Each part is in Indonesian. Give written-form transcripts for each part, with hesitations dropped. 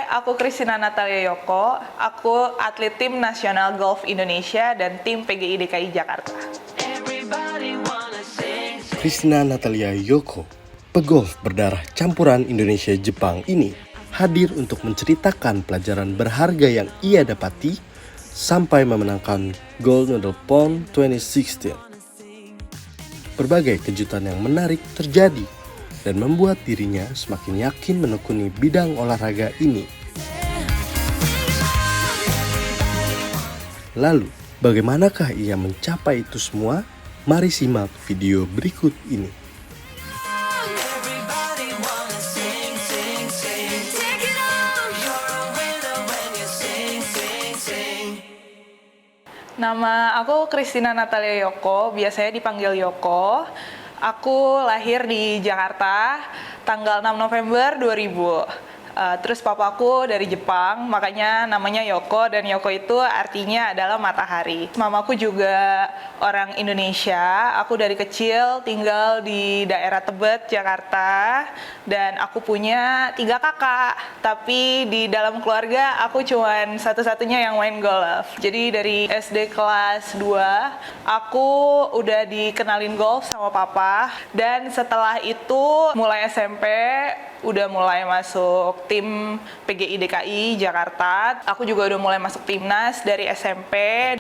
aku Christina Natalia Yoko. Aku atlet tim nasional golf Indonesia dan tim PGI DKI Jakarta. Christina Natalia Yoko, pegolf berdarah campuran Indonesia-Jepang ini hadir untuk menceritakan pelajaran berharga yang ia dapati sampai memenangkan Gold Medal PON 2016. Berbagai kejutan yang menarik terjadi dan membuat dirinya semakin yakin menekuni bidang olahraga ini. Lalu, bagaimanakah ia mencapai itu semua? Mari simak video berikut ini. Nama aku Christina Natalia Yoko, biasanya dipanggil Yoko. Aku lahir di Jakarta tanggal 6 November 2000. Terus papaku dari Jepang, makanya namanya Yoko, dan Yoko itu artinya adalah matahari. Mamaku juga orang Indonesia, aku dari kecil tinggal di daerah Tebet, Jakarta, dan aku punya 3 kakak. Tapi di dalam keluarga aku cuman satu-satunya yang main golf. Jadi dari SD kelas 2, aku udah dikenalin golf sama papa, dan setelah itu mulai SMP, udah mulai masuk tim PGI DKI Jakarta. Aku juga udah mulai masuk timnas dari SMP.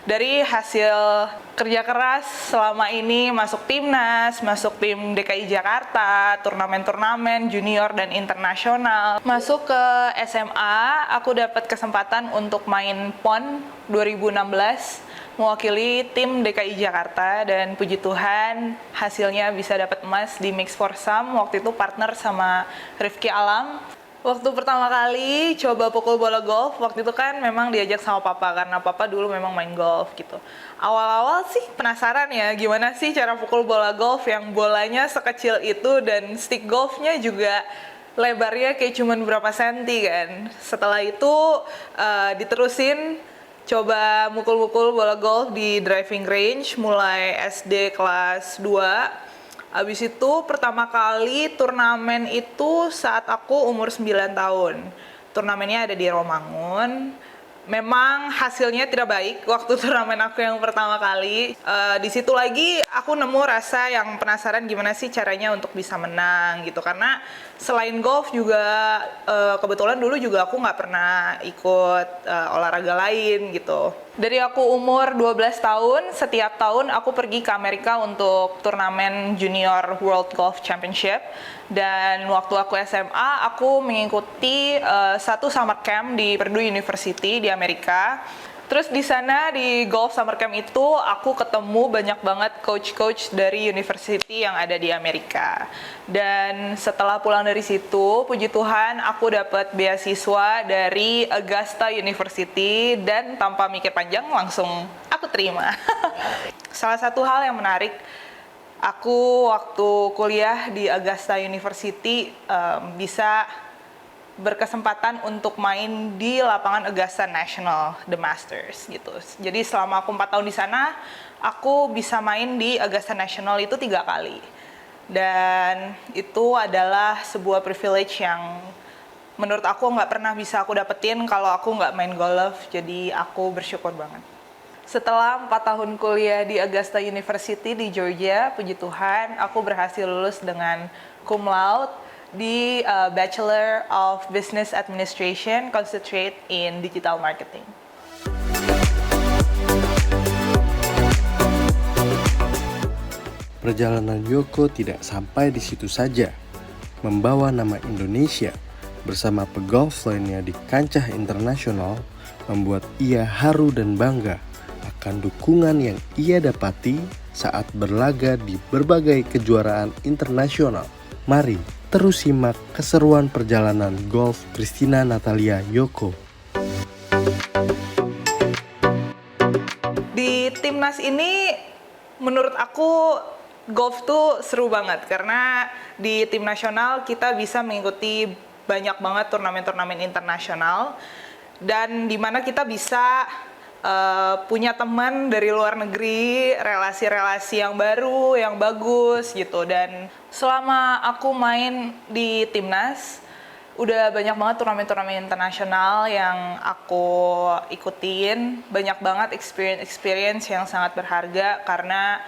Dari hasil kerja keras selama ini masuk timnas, masuk tim DKI Jakarta, turnamen-turnamen junior dan internasional. Masuk ke SMA, aku dapat kesempatan untuk main PON 2016. Mewakili tim DKI Jakarta, dan puji Tuhan hasilnya bisa dapat emas di Mix for Some. Waktu itu partner sama Rifki Alam. Waktu pertama kali coba pukul bola golf, waktu itu kan memang diajak sama papa karena papa dulu memang main golf gitu. Awal-awal sih penasaran ya gimana sih cara pukul bola golf yang bolanya sekecil itu dan stick golfnya juga lebarnya kayak cuman berapa senti kan. Setelah itu diterusin coba mukul-mukul bola golf di driving range mulai SD kelas 2. Abis itu pertama kali turnamen itu saat aku umur 9 tahun. Turnamennya ada di Romangun. Memang hasilnya tidak baik waktu turnamen aku yang pertama kali. Di situ lagi aku nemu rasa yang penasaran gimana sih caranya untuk bisa menang gitu. Karena selain golf juga kebetulan dulu juga aku nggak pernah ikut olahraga lain gitu. Dari aku umur 12 tahun, setiap tahun aku pergi ke Amerika untuk turnamen Junior World Golf Championship. Dan waktu aku SMA, aku mengikuti satu summer camp di Purdue University di Amerika. Terus di sana di golf summer camp itu aku ketemu banyak banget coach-coach dari university yang ada di Amerika. Dan setelah pulang dari situ, puji Tuhan aku dapat beasiswa dari Augusta University, dan tanpa mikir panjang langsung aku terima. Salah satu hal yang menarik, aku waktu kuliah di Augusta University bisa berkesempatan untuk main di lapangan Augusta National, The Masters gitu. Jadi selama aku 4 tahun di sana, aku bisa main di Augusta National itu 3 kali. Dan itu adalah sebuah privilege yang menurut aku nggak pernah bisa aku dapetin kalau aku nggak main golf. Jadi aku bersyukur banget. Setelah 4 tahun kuliah di Augusta University di Georgia, puji Tuhan, aku berhasil lulus dengan cum laude di Bachelor of Business Administration, concentrate in digital marketing. Perjalanan Yoko tidak sampai di situ saja. Membawa nama Indonesia bersama pegolf lainnya di kancah internasional membuat ia haru dan bangga akan dukungan yang ia dapati saat berlaga di berbagai kejuaraan internasional. Mari terus simak keseruan perjalanan golf Christina Natalia Yoko. Di timnas ini menurut aku golf tuh seru banget karena di tim nasional kita bisa mengikuti banyak banget turnamen-turnamen internasional, dan di mana kita bisa punya teman dari luar negeri, relasi-relasi yang baru, yang bagus gitu. Dan selama aku main di timnas, Udah banyak banget turnamen-turnamen internasional yang aku ikutin, banyak banget experience yang sangat berharga karena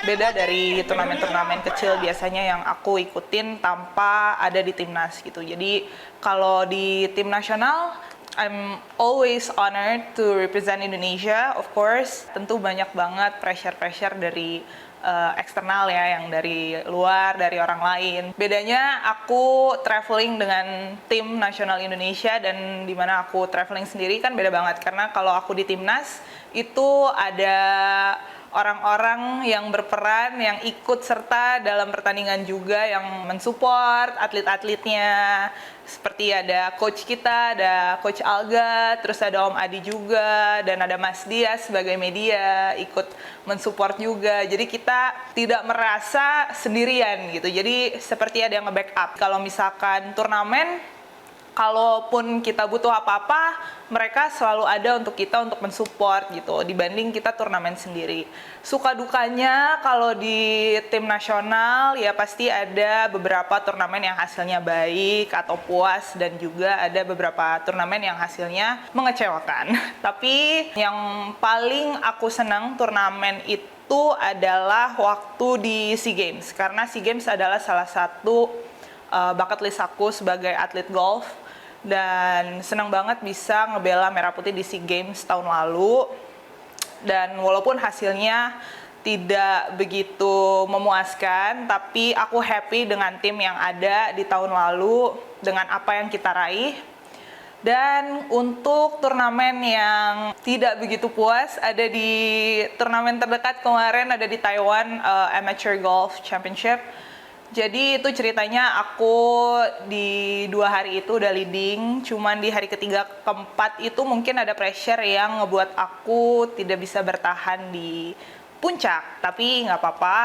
beda dari turnamen-turnamen kecil biasanya yang aku ikutin tanpa ada di timnas gitu. Jadi kalau di tim nasional, I'm always honored to represent Indonesia, of course. Tentu banyak banget pressure-pressure dari eksternal ya, yang dari luar, dari orang lain. Bedanya aku traveling dengan tim nasional Indonesia dan dimana aku traveling sendiri kan beda banget. Karena kalau aku di timnas, itu ada orang-orang yang berperan, yang ikut serta dalam pertandingan juga, yang mensupport atlet-atletnya. Seperti ada coach kita, ada coach Alga, terus ada Om Adi juga, dan ada Mas Dias sebagai media ikut mensupport juga. Jadi kita tidak merasa sendirian gitu. Jadi seperti ada yang nge-backup. Kalau misalkan turnamen, kalaupun kita butuh apa-apa, mereka selalu ada untuk kita untuk mensupport gitu, dibanding kita turnamen sendiri. Suka dukanya kalau di tim nasional ya pasti ada beberapa turnamen yang hasilnya baik atau puas, dan juga ada beberapa turnamen yang hasilnya mengecewakan. Tapi yang paling aku senang turnamen itu adalah waktu di SEA Games, karena SEA Games adalah salah satu bucket list aku sebagai atlet golf, dan senang banget bisa ngebela Merah Putih di SEA Games tahun lalu. Dan walaupun hasilnya tidak begitu memuaskan, tapi aku happy dengan tim yang ada di tahun lalu, dengan apa yang kita raih. Dan untuk turnamen yang tidak begitu puas, ada di turnamen terdekat kemarin, ada di Taiwan Amateur Golf Championship. Jadi itu ceritanya aku di 2 hari itu udah leading, cuman di hari ketiga keempat itu mungkin ada pressure yang ngebuat aku tidak bisa bertahan di puncak. Tapi nggak apa-apa,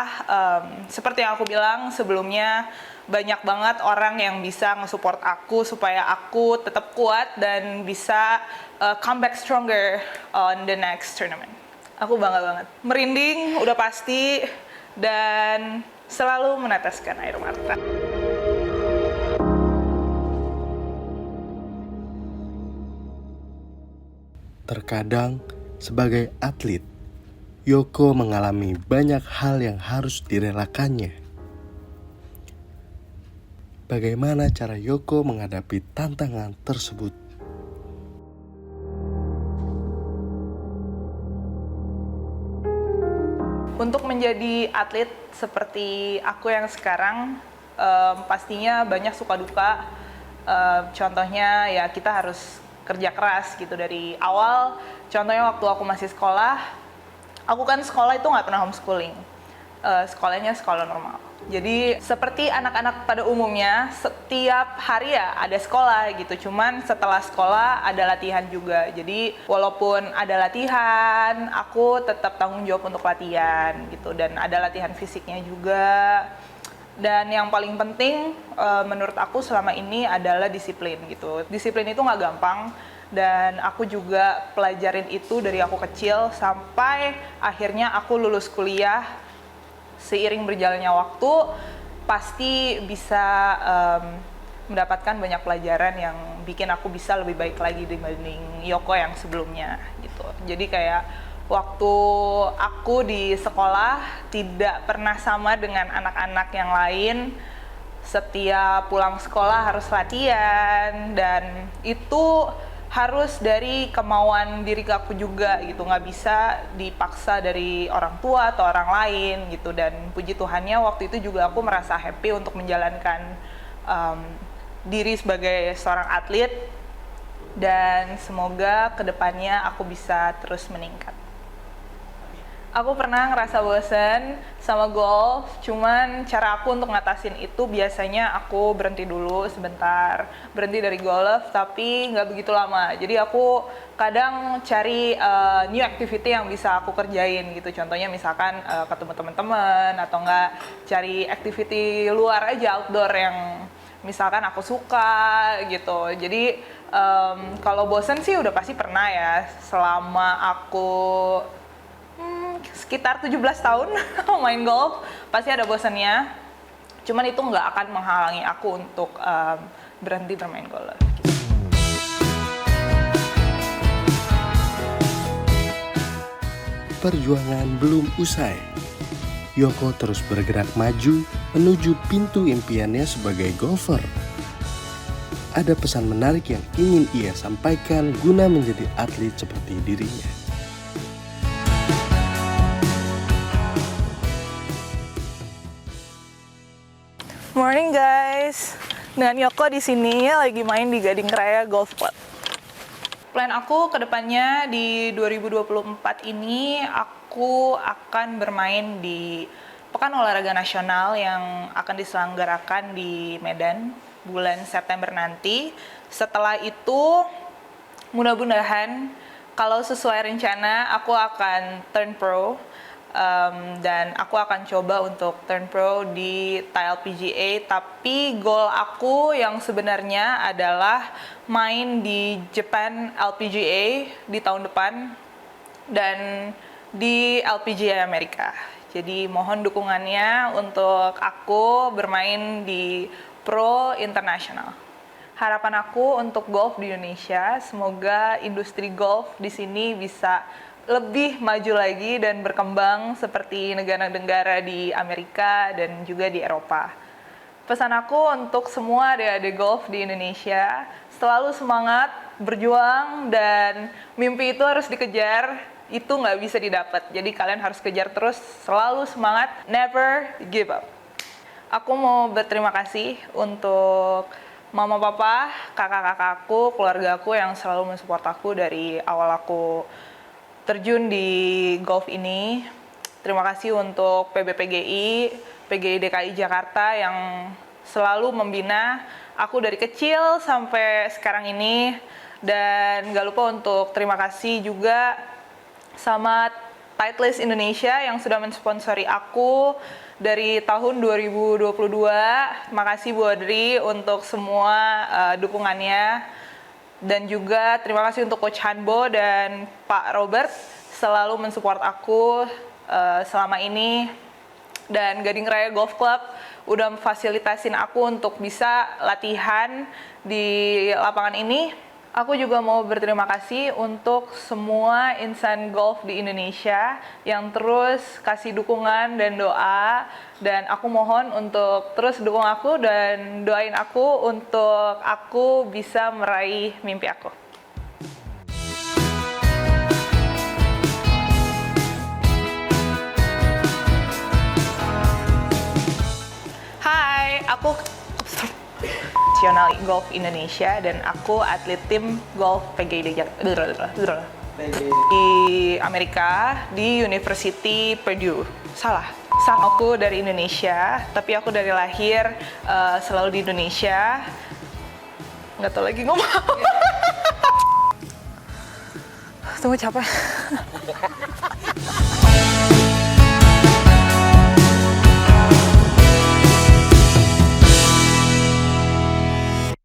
seperti yang aku bilang sebelumnya, banyak banget orang yang bisa nge-support aku supaya aku tetap kuat dan bisa come back stronger on the next tournament. Aku bangga banget. Merinding, udah pasti, dan selalu meneteskan air mata. Terkadang, sebagai atlet, Yoko mengalami banyak hal yang harus direlakannya. Bagaimana cara Yoko menghadapi tantangan tersebut? Untuk menjadi atlet seperti aku yang sekarang, pastinya banyak suka duka. Contohnya ya kita harus kerja keras gitu dari awal. Contohnya waktu aku masih sekolah, aku kan sekolah itu nggak pernah homeschooling. Sekolahnya sekolah normal. Jadi seperti anak-anak pada umumnya, setiap hari ya ada sekolah gitu. Cuman setelah sekolah ada latihan juga. Jadi walaupun ada latihan, aku tetap tanggung jawab untuk latihan gitu. Dan ada latihan fisiknya juga. Dan yang paling penting menurut aku selama ini adalah disiplin gitu. Disiplin itu nggak gampang. Dan aku juga pelajarin itu dari aku kecil sampai akhirnya aku lulus kuliah. Seiring berjalannya waktu, pasti bisa mendapatkan banyak pelajaran yang bikin aku bisa lebih baik lagi dibanding Yoko yang sebelumnya gitu. Jadi kayak waktu aku di sekolah tidak pernah sama dengan anak-anak yang lain. Setiap pulang sekolah harus latihan, dan itu harus dari kemauan diri aku juga gitu, nggak bisa dipaksa dari orang tua atau orang lain gitu. Dan puji Tuhannya waktu itu juga aku merasa happy untuk menjalankan diri sebagai seorang atlet, dan semoga kedepannya aku bisa terus meningkat. Aku pernah ngerasa bosen sama golf, cuman cara aku untuk ngatasin itu biasanya aku berhenti dulu sebentar, berhenti dari golf, tapi nggak begitu lama. Jadi aku kadang cari new activity yang bisa aku kerjain gitu. Contohnya misalkan ketemu teman-teman, atau nggak cari activity luar aja, outdoor yang misalkan aku suka gitu. Jadi kalau bosen sih udah pasti pernah ya, selama aku sekitar 17 tahun main golf, pasti ada bosannya. Cuman itu nggak akan menghalangi aku untuk berhenti bermain golf. Perjuangan belum usai. Yoko terus bergerak maju menuju pintu impiannya sebagai golfer. Ada pesan menarik yang ingin ia sampaikan guna menjadi atlet seperti dirinya. Morning guys, dengan Yoko di sini lagi main di Gading Raya Golf Club. Plan aku ke depannya di 2024 ini aku akan bermain di Pekan Olahraga Nasional yang akan diselenggarakan di Medan bulan September nanti. Setelah itu mudah-mudahan kalau sesuai rencana aku akan turn pro. Dan aku akan coba untuk turn pro di Thai LPGA, tapi goal aku yang sebenarnya adalah main di Japan LPGA di tahun depan dan di LPGA Amerika. Jadi mohon dukungannya untuk aku bermain di pro internasional. Harapan aku untuk golf di Indonesia, semoga industri golf di sini bisa lebih maju lagi dan berkembang seperti negara-negara di Amerika dan juga di Eropa. Pesan aku untuk semua adik-adik golf di Indonesia, selalu semangat, berjuang, dan mimpi itu harus dikejar, itu nggak bisa didapat. Jadi kalian harus kejar terus, selalu semangat, never give up. Aku mau berterima kasih untuk mama papa, kakak-kakakku, keluarga aku yang selalu mensupport aku dari awal aku terjun di golf ini. Terima kasih untuk PBPGI, PGI DKI Jakarta yang selalu membina aku dari kecil sampai sekarang ini. Dan gak lupa untuk terima kasih juga sama Titleist Indonesia yang sudah mensponsori aku dari tahun 2022. Terima kasih Bu Audrey untuk semua dukungannya. Dan juga terima kasih untuk Coach Hanbo dan Pak Robert selalu mensupport aku selama ini. Dan Gading Raya Golf Club udah memfasilitasin aku untuk bisa latihan di lapangan ini. Aku juga mau berterima kasih untuk semua insan golf di Indonesia yang terus kasih dukungan dan doa. Dan aku mohon untuk terus dukung aku dan doain aku untuk aku bisa meraih mimpi aku. Hai, aku Nasional Golf Indonesia dan aku atlet tim golf PGI di Amerika di University Purdue. Salah, aku dari Indonesia, tapi aku dari lahir selalu di Indonesia. Nggak tahu lagi ngomong. Tunggu capek.